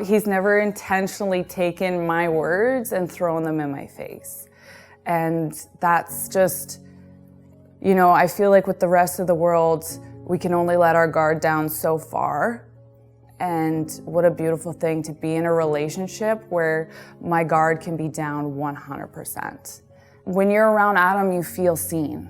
He's never intentionally taken my words and thrown them in my face. And that's just, I feel like with the rest of the world, we can only let our guard down so far. And what a beautiful thing to be in a relationship where my guard can be down 100%. When you're around Adam, you feel seen.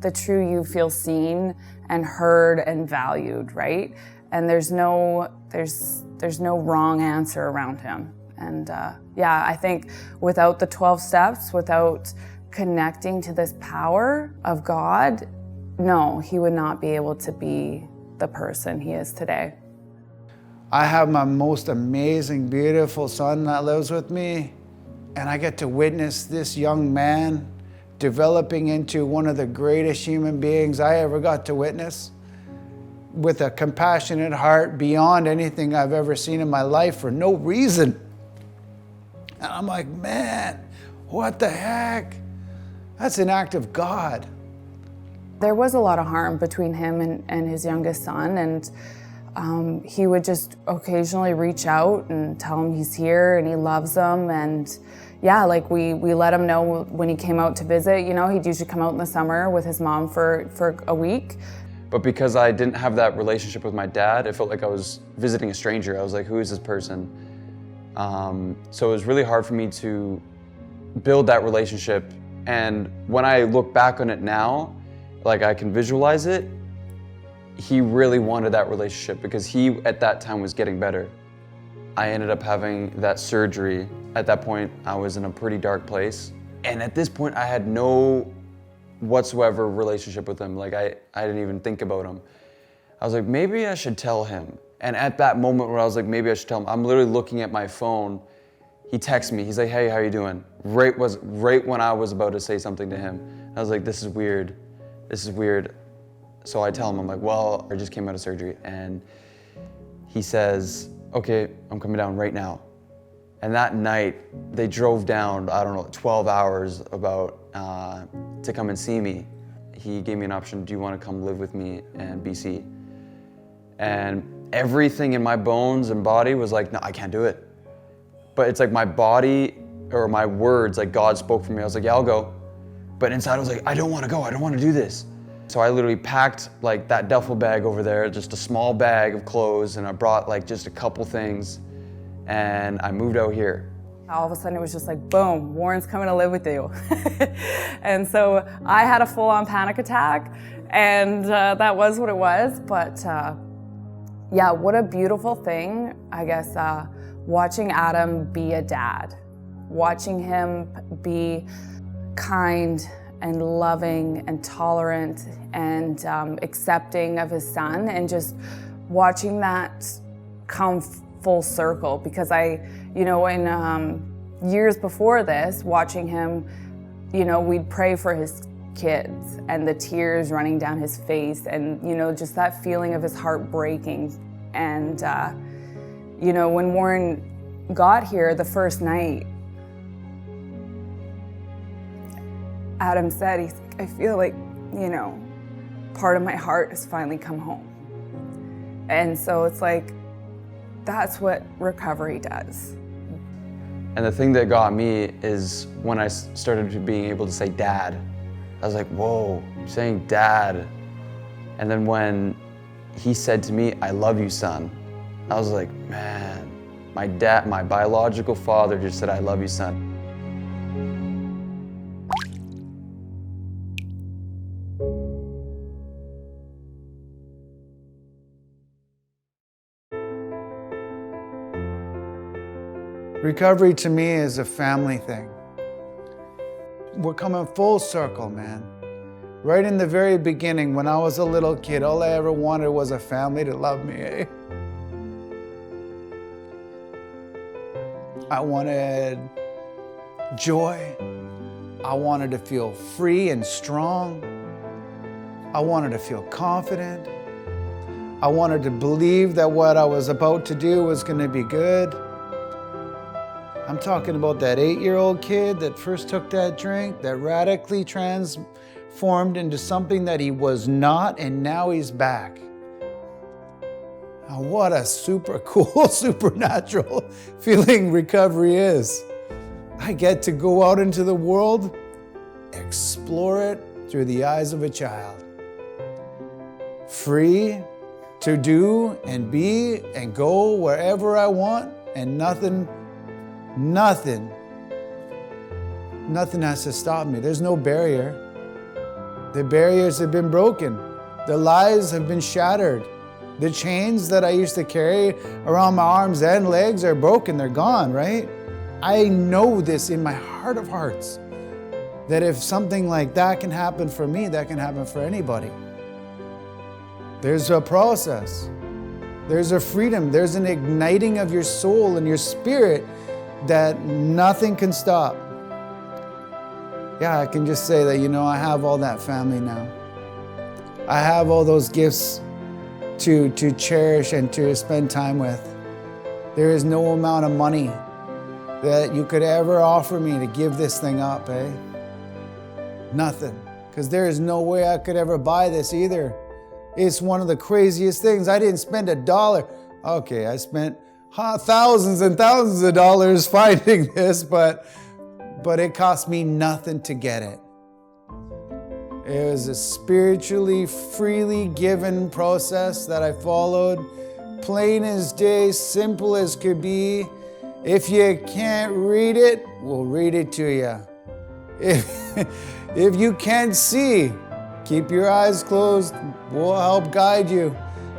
The true you feel seen and heard and valued, right? And there's no wrong answer around him. And I think without the 12 steps, without connecting to this power of God, no, he would not be able to be the person he is today. I have my most amazing, beautiful son that lives with me, and I get to witness this young man developing into one of the greatest human beings I ever got to witness, with a compassionate heart beyond anything I've ever seen in my life for no reason. And I'm like, man, what the heck? That's an act of God. There was a lot of harm between him and his youngest son, and he would just occasionally reach out and tell him he's here and he loves them. And we let him know when he came out to visit. He'd usually come out in the summer with his mom for a week. But because I didn't have that relationship with my dad, it felt like I was visiting a stranger. I was like, who is this person? So it was really hard for me to build that relationship. And when I look back on it now, like I can visualize it, he really wanted that relationship because he, at that time, was getting better. I ended up having that surgery. At that point, I was in a pretty dark place. And at this point, I had no whatsoever relationship with him. Like I didn't even think about him. I was like, maybe I should tell him. And at that moment where I was like, maybe I should tell him, I'm literally looking at my phone. He texts me, he's like, hey, how you doing? Right when I was about to say something to him. I was like, this is weird. So I tell him, I'm like, well, I just came out of surgery. And he says, okay, I'm coming down right now. And that night, they drove down, I don't know, 12 hours about to come and see me. He gave me an option, do you want to come live with me in BC? And everything in my bones and body was like, no, I can't do it. But it's like my body or my words, like God spoke for me. I was like, yeah, I'll go. But inside I was like, I don't want to go. I don't want to do this. So I literally packed like that duffel bag over there, just a small bag of clothes, and I brought like just a couple things, and I moved out here. All of a sudden it was just like, boom, Warren's coming to live with you. And so I had a full-on panic attack, and that was what it was. But yeah, what a beautiful thing, I guess, watching Adam be a dad, watching him be kind and loving and tolerant and accepting of his son, and just watching that come full circle. Because in years before this, watching him, we'd pray for his kids and the tears running down his face, and just that feeling of his heart breaking. And when Warren got here the first night, Adam said, he's like, I feel like, part of my heart has finally come home. And so it's like, that's what recovery does. And the thing that got me is when I started being able to say dad. I was like, whoa, saying dad. And then when he said to me, I love you, son, I was like, man, my dad, my biological father just said, I love you, son. Recovery to me is a family thing. We're coming full circle, man. Right in the very beginning, when I was a little kid, all I ever wanted was a family to love me, eh? I wanted joy. I wanted to feel free and strong. I wanted to feel confident. I wanted to believe that what I was about to do was going to be good. I'm talking about that 8-year-old kid that first took that drink, that radically transformed into something that he was not, and now he's back. Now, what a super cool, supernatural feeling recovery is. I get to go out into the world, explore it through the eyes of a child. Free to do and be and go wherever I want, and nothing has to stop me. There's no barrier. The barriers have been broken. The lies have been shattered. The chains that I used to carry around my arms and legs are broken. They're gone, right? I know this in my heart of hearts, that if something like that can happen for me, that can happen for anybody. There's a process. There's a freedom. There's an igniting of your soul and your spirit that nothing can stop. Yeah, I can just say that, I have all that family now. I have all those gifts to cherish and to spend time with. There is no amount of money that you could ever offer me to give this thing up, eh? Nothing. Because there is no way I could ever buy this either. It's one of the craziest things. I didn't spend $1. Okay, I spent thousands and thousands of dollars finding this, but it cost me nothing to get it. It was a spiritually, freely given process that I followed, plain as day, simple as could be. If you can't read it, we'll read it to you. If you can't see, keep your eyes closed, we'll help guide you.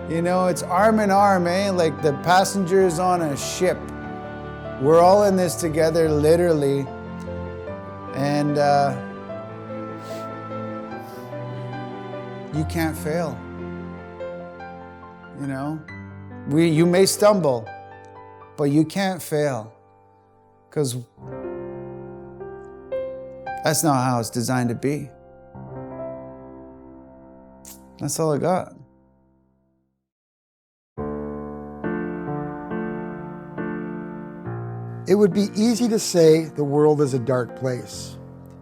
It's arm in arm, eh? Like the passengers on a ship. We're all in this together, literally. And you can't fail. You know, you may stumble, but you can't fail, because that's not how it's designed to be. That's all I got. It would be easy to say the world is a dark place.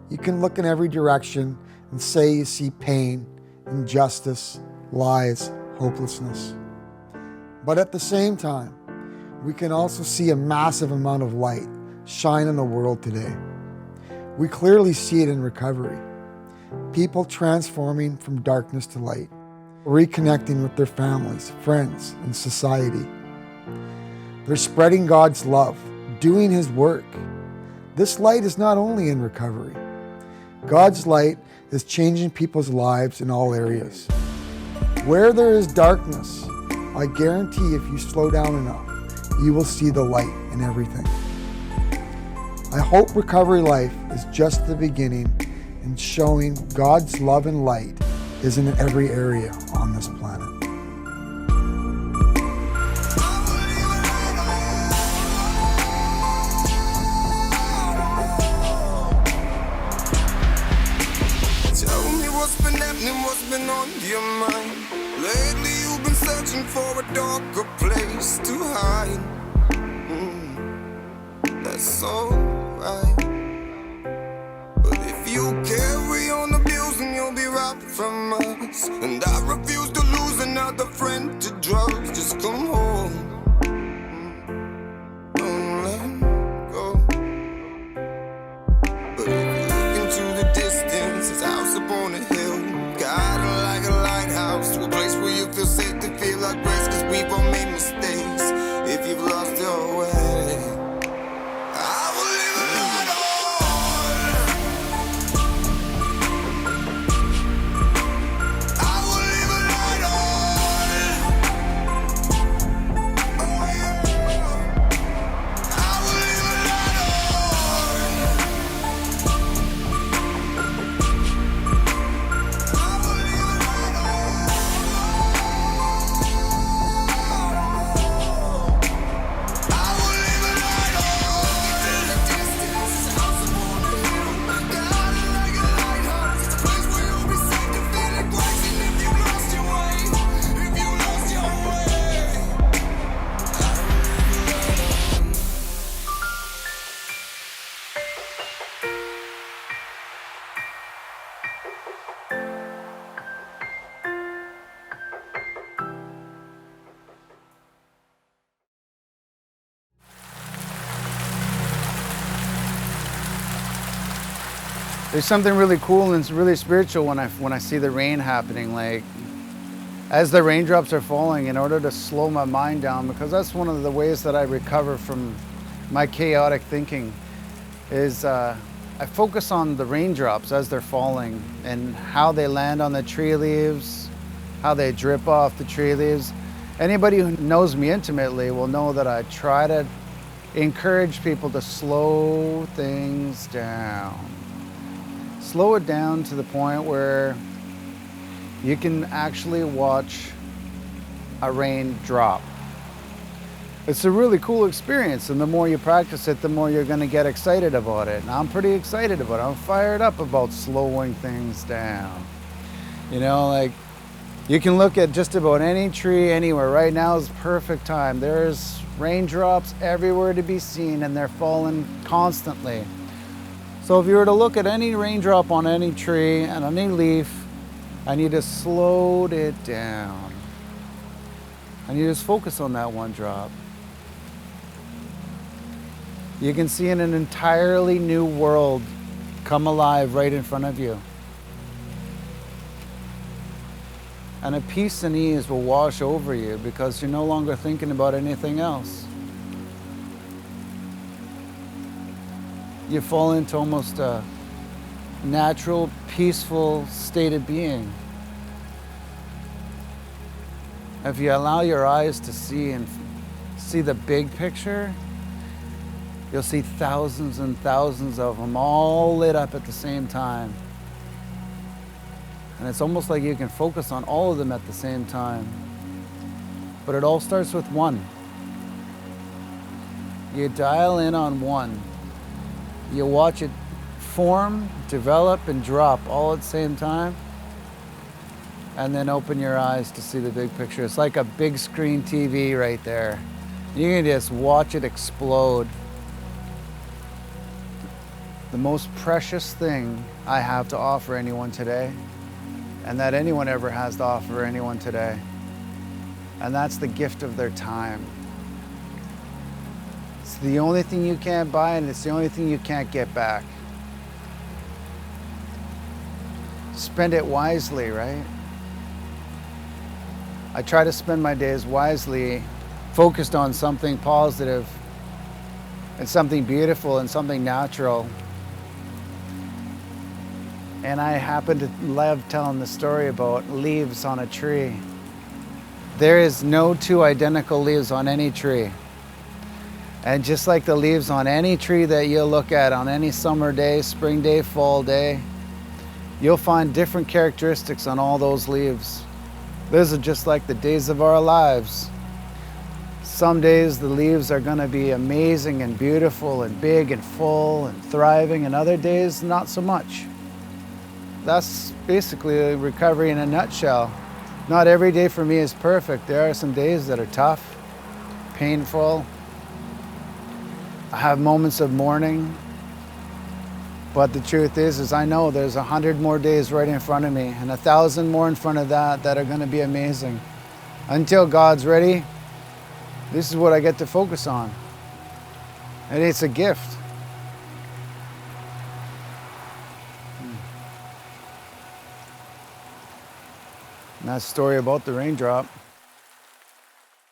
You can look in every direction and say you see pain, injustice, lies, hopelessness. But at the same time, we can also see a massive amount of light shine in the world today. We clearly see it in recovery. People transforming from darkness to light, reconnecting with their families, friends, and society. They're spreading God's love, doing His work. This light is not only in recovery. God's light is changing people's lives in all areas. Where there is darkness, I guarantee if you slow down enough, you will see the light in everything. I hope Recovery Life is just the beginning in showing God's love and light is in every area on this planet. Tell me what's been happening, what's been on your mind. Lately you've been searching for a darker place to hide. That's alright. But if you carry on abusing, you'll be robbed from us. And I refuse to lose another friend to drugs. Just come home. Don't let go. But if you look into the distance, it's a house up on a hill, guiding like a lighthouse to a place where you feel safe to feel like rest. Cause we've all made mistakes. If you've lost your way, There's something really cool and it's really spiritual when I see the rain happening. Like, as the raindrops are falling, in order to slow my mind down, because that's one of the ways that I recover from my chaotic thinking, is I focus on the raindrops as they're falling and how they land on the tree leaves, how they drip off the tree leaves. Anybody who knows me intimately will know that I try to encourage people to slow things down. Slow it down to the point where you can actually watch a rain drop. It's a really cool experience, and the more you practice it, the more you're going to get excited about it. And I'm pretty excited about it. I'm fired up about slowing things down. You know, like, you can look at just about any tree anywhere. Right now is the perfect time. There's raindrops everywhere to be seen, and they're falling constantly. So if you were to look at any raindrop on any tree and any leaf, and you just slowed it down, and you just focus on that one drop, you can see an entirely new world come alive right in front of you. And a peace and ease will wash over you because you're no longer thinking about anything else. You fall into almost a natural, peaceful state of being. If you allow your eyes to see and see the big picture, you'll see thousands and thousands of them all lit up at the same time. And it's almost like you can focus on all of them at the same time. But it all starts with one. You dial in on one. You watch it form, develop, and drop all at the same time. And then open your eyes to see the big picture. It's like a big screen TV right there. You can just watch it explode. The most precious thing I have to offer anyone today, and that anyone ever has to offer anyone today, and that's the gift of their time. It's the only thing you can't buy, and it's the only thing you can't get back. Spend it wisely, right? I try to spend my days wisely, focused on something positive and something beautiful and something natural. And I happen to love telling the story about leaves on a tree. There is no two identical leaves on any tree. And just like the leaves on any tree that you look at on any summer day, spring day, fall day, you'll find different characteristics on all those leaves. Those are just like the days of our lives. Some days the leaves are going to be amazing and beautiful and big and full and thriving, and other days not so much. That's basically recovery in a nutshell. Not every day for me is perfect. There are some days that are tough, painful. I have moments of mourning. But the truth is I know there's 100 more days right in front of me and 1,000 more in front of that are going to be amazing. Until God's ready, this is what I get to focus on. And it's a gift. And that story about the raindrop.